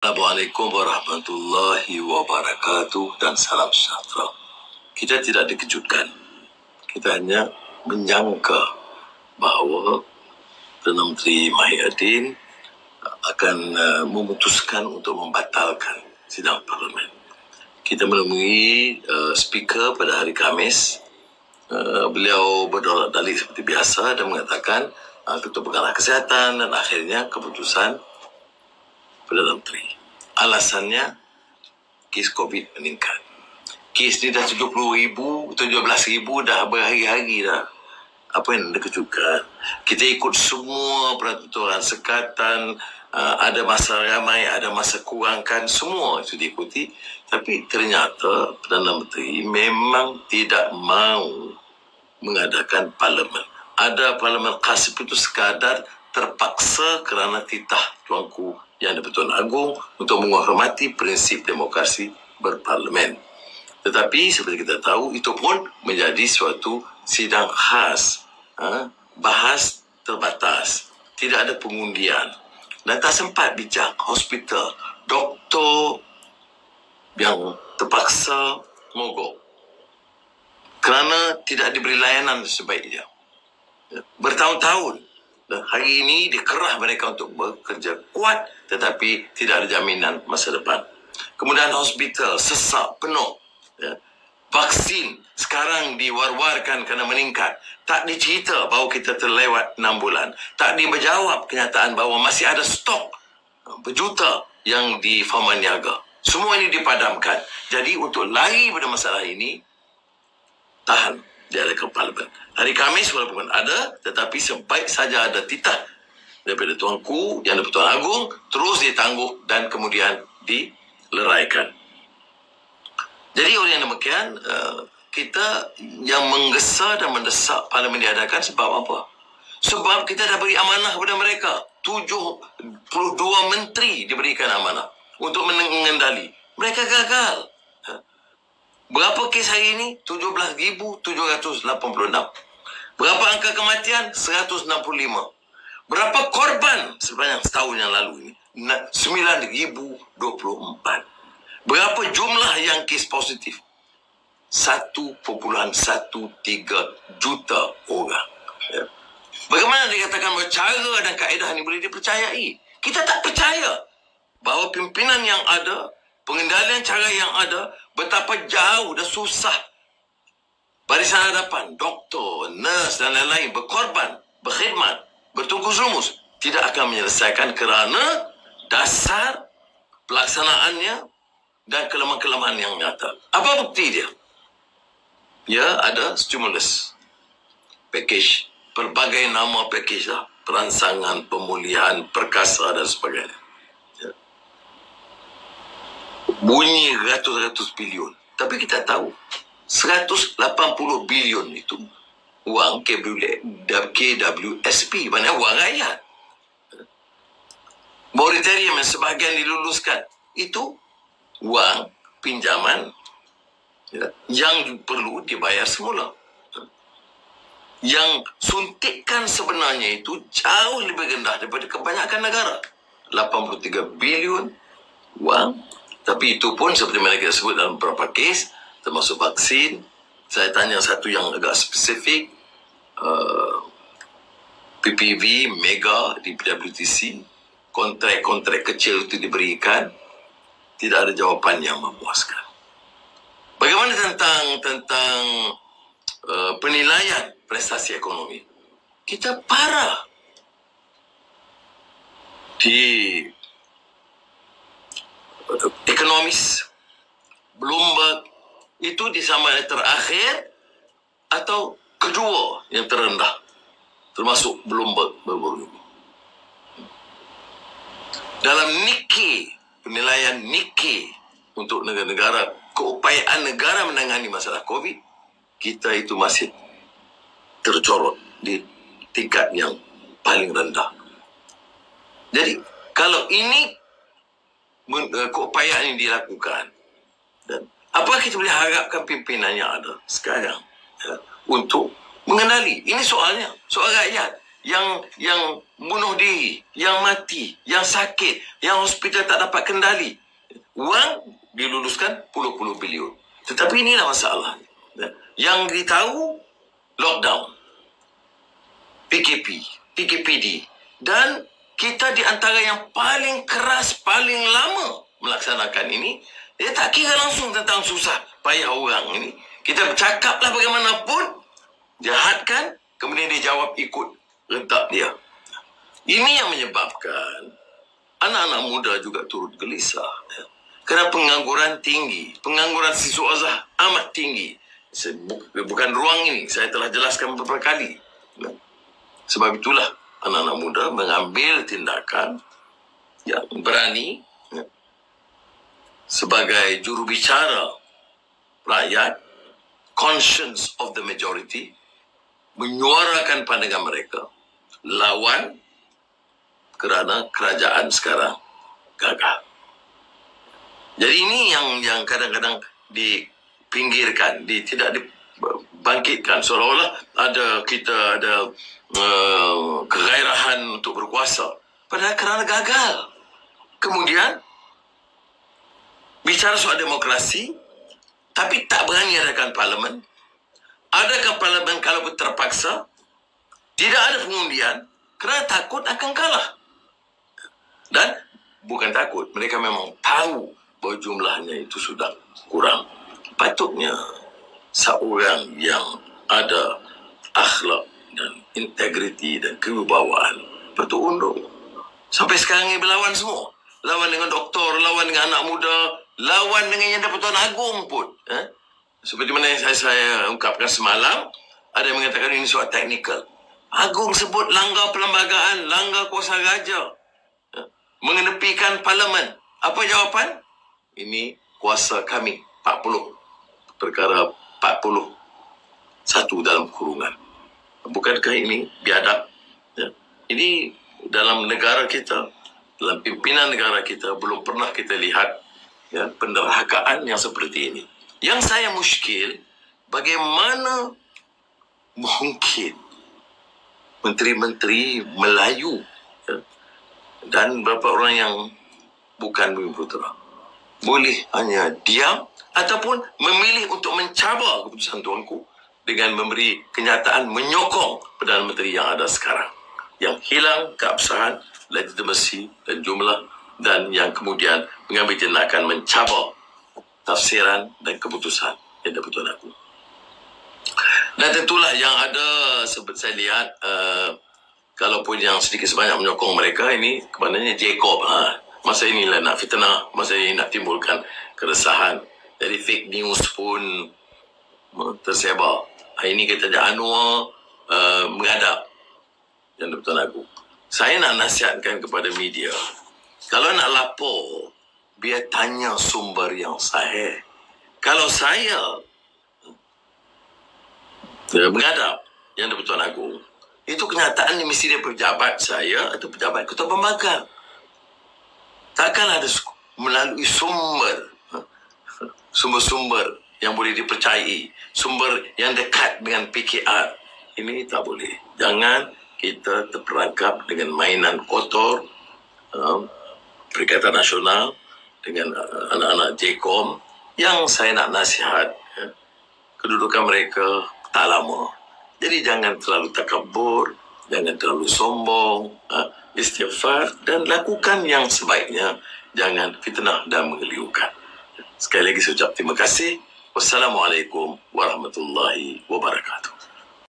Assalamualaikum warahmatullahi wabarakatuh dan salam sejahtera. Kita tidak dikejutkan. Kita hanya menyangka bahawa Perdana Menteri Mahiuddin akan memutuskan untuk membatalkan sidang parlimen. Kita menemui speaker pada hari Khamis. Beliau berdolak dalik seperti biasa dan mengatakan Ketua Pengarah Kesihatan dan akhirnya keputusan Perdana Menteri. Alasannya, kes COVID meningkat. Kes ni dah 17,000 dah berhari-hari dah. Apa yang anda kejutkan? Kita ikut semua peraturan sekatan, ada masa ramai, ada masa kurangkan, semua itu diikuti. Tapi ternyata Perdana Menteri memang tidak mahu mengadakan parlimen. Ada parlimen khas itu sekadar terpaksa kerana titah Tuanku Yang di-Pertuan Agong untuk menghormati prinsip demokrasi berparlimen. Tetapi seperti kita tahu, itu pun menjadi suatu sidang khas, bahas terbatas, tidak ada pengundian dan tak sempat bijak. Hospital, doktor yang terpaksa mogok kerana tidak diberi layanan sebaiknya bertahun-tahun. Dan hari ini dikerah mereka untuk bekerja kuat, tetapi tidak ada jaminan masa depan. Kemudian hospital sesak penuh. Vaksin sekarang diwar-warkan kerana meningkat. Tak dicerita bahawa kita terlewat 6 bulan. Tak dijawab kenyataan bahawa masih ada stok berjuta yang di Farman Niaga. Semua ini dipadamkan. Jadi untuk lari pada masalah ini, tahan diadakan parlimen. Hari Khamis walaupun ada, tetapi sebaik saja ada titah daripada Tuanku Yang di-Pertuan Agong, terus ditangguh dan kemudian dileraikan. Jadi oleh yang demikian, kita yang menggesa dan mendesak parlimen diadakan sebab apa? Sebab kita dah beri amanah kepada mereka. 72 menteri diberikan amanah untuk mengendali. Mereka gagal. Berapa kes hari ini? 17,786. Berapa angka kematian? 165. Berapa korban sepanjang setahun yang lalu ini? 9,024. Berapa jumlah yang kes positif? 1,13 juta orang. Bagaimana dikatakan bahawa cara dan kaedah ini boleh dipercayai? Kita tak percaya bahawa pimpinan yang ada, pengendalian cara yang ada, betapa jauh dan susah barisan hadapan, doktor, nurse dan lain-lain berkorban, berkhidmat, bertungkus lumus, tidak akan menyelesaikan kerana dasar pelaksanaannya dan kelemahan-kelemahan yang nyata. Apa bukti dia? Ya, ada stimulus, package, pelbagai nama package lah, perancangan, pemulihan, perkasa dan sebagainya. Bunyi ratus-ratus bilion. Tapi kita tahu 180 bilion itu wang KWSP, mana wang rakyat. Moratorium yang sebahagian diluluskan itu wang pinjaman yang perlu dibayar semula. Yang suntikan sebenarnya itu jauh lebih rendah daripada kebanyakan negara. 83 bilion wang. Tapi itu pun seperti mana kita sebut dalam beberapa kes, termasuk vaksin. Saya tanya satu yang agak spesifik, PPV, Mega di PWTC, kontrak-kontrak kecil itu diberikan, tidak ada jawapan yang memuaskan. Bagaimana tentang penilaian prestasi ekonomi? Kita parah. Di ekonomis, Bloomberg itu di sama terakhir atau kedua yang terendah, termasuk Bloomberg baru-baru ini. Dalam Nikkei, penilaian Nikkei untuk negara-negara, keupayaan negara menangani masalah COVID, kita itu masih tercorot di tingkat yang paling rendah. Jadi kalau ini keupayaan yang dilakukan, dan apa kita boleh harapkan pimpinan yang ada sekarang untuk mengenali? Ini soalnya, soal rakyat. yang bunuh diri, yang mati, yang sakit, yang hospital tak dapat kendali. Wang diluluskan puluh-puluh bilion. Tetapi inilah masalah. Yang ditahu, lockdown, PKP, PKPD. Dan kita di antara yang paling keras, paling lama melaksanakan ini. Dia tak kira langsung tentang susah payah orang ini. Kita bercakaplah bagaimanapun, jahatkan, kemudian dia jawab ikut rentak dia. Ini yang menyebabkan anak-anak muda juga turut gelisah. Kerana pengangguran tinggi, pengangguran siswa azhar amat tinggi. Bukan ruang ini, saya telah jelaskan beberapa kali. Sebab itulah anak-anak muda mengambil tindakan yang berani sebagai juru bicara rakyat, conscience of the majority, menyuarakan pandangan mereka lawan kerana kerajaan sekarang gagal. Jadi ini yang kadang-kadang dipinggirkan, tidak dibangkitkan, seolah-olah kita ada kegairahan untuk berkuasa, padahal kerana gagal. Kemudian bicara soal demokrasi, tapi tak berani adakan parlimen. Adakan parlimen kalau terpaksa. Tidak ada pengundian kerana takut akan kalah. Dan bukan takut, mereka memang tahu bahawa jumlahnya itu sudah kurang. Patutnya seorang yang ada akhlak dan integriti dan kewibawaan patut undur. Sampai sekarang ini berlawan semua. Lawan dengan doktor, lawan dengan anak muda, lawan dengan yang Pertuan Agong pun. Seperti mana yang saya ungkapkan semalam, ada yang mengatakan ini soal teknikal. Agong sebut langgar perlembagaan, langgar kuasa raja, mengenepikan parlimen. Apa jawapan? Ini kuasa kami, 40. Perkara 40. Satu dalam kurungan. Bukankah ini biadab? Ini dalam negara kita, dalam pimpinan negara kita, belum pernah kita lihat penderhakaan yang seperti ini. Yang saya muskil, bagaimana mungkin menteri-menteri Melayu dan beberapa orang yang bukan Bumi Putera boleh hanya diam ataupun memilih untuk mencabar keputusan Tuanku dengan memberi kenyataan menyokong Perdana Menteri yang ada sekarang, yang hilang keabsahan, legitimasi dan jumlah, dan yang kemudian mengambil tindakan mencabar tafsiran dan keputusan yang Pertuan Agong. Dan tentulah yang ada, seperti saya lihat, kalaupun yang sedikit sebanyak menyokong mereka ini, kepadanya Jacob. Masa inilah nak fitnah, masa ini nak timbulkan keresahan. Jadi fake news pun tersebar. Hari ini kita ada Anwar menghadap yang Pertuan Agong. Saya nak nasihatkan kepada media, kalau nak lapor, biar tanya sumber yang sahih. Kalau saya menghadap yang Pertuan Agong, itu kenyataan ni mesti dia pejabat saya atau pejabat ketua pembangkang. Takkan ada melalui sumber-sumber yang boleh dipercayai, sumber yang dekat dengan PKR. Ini tak boleh. Jangan kita terperangkap dengan mainan kotor Perikatan Nasional dengan anak-anak JKOM yang saya nak nasihat. Kedudukan mereka tak lama. Jadi jangan terlalu takabur, jangan terlalu sombong, istighfar dan lakukan yang sebaiknya. Jangan fitnah dan mengelirukan. Sekali lagi saya ucap terima kasih. Wassalamualaikum warahmatullahi wabarakatuh.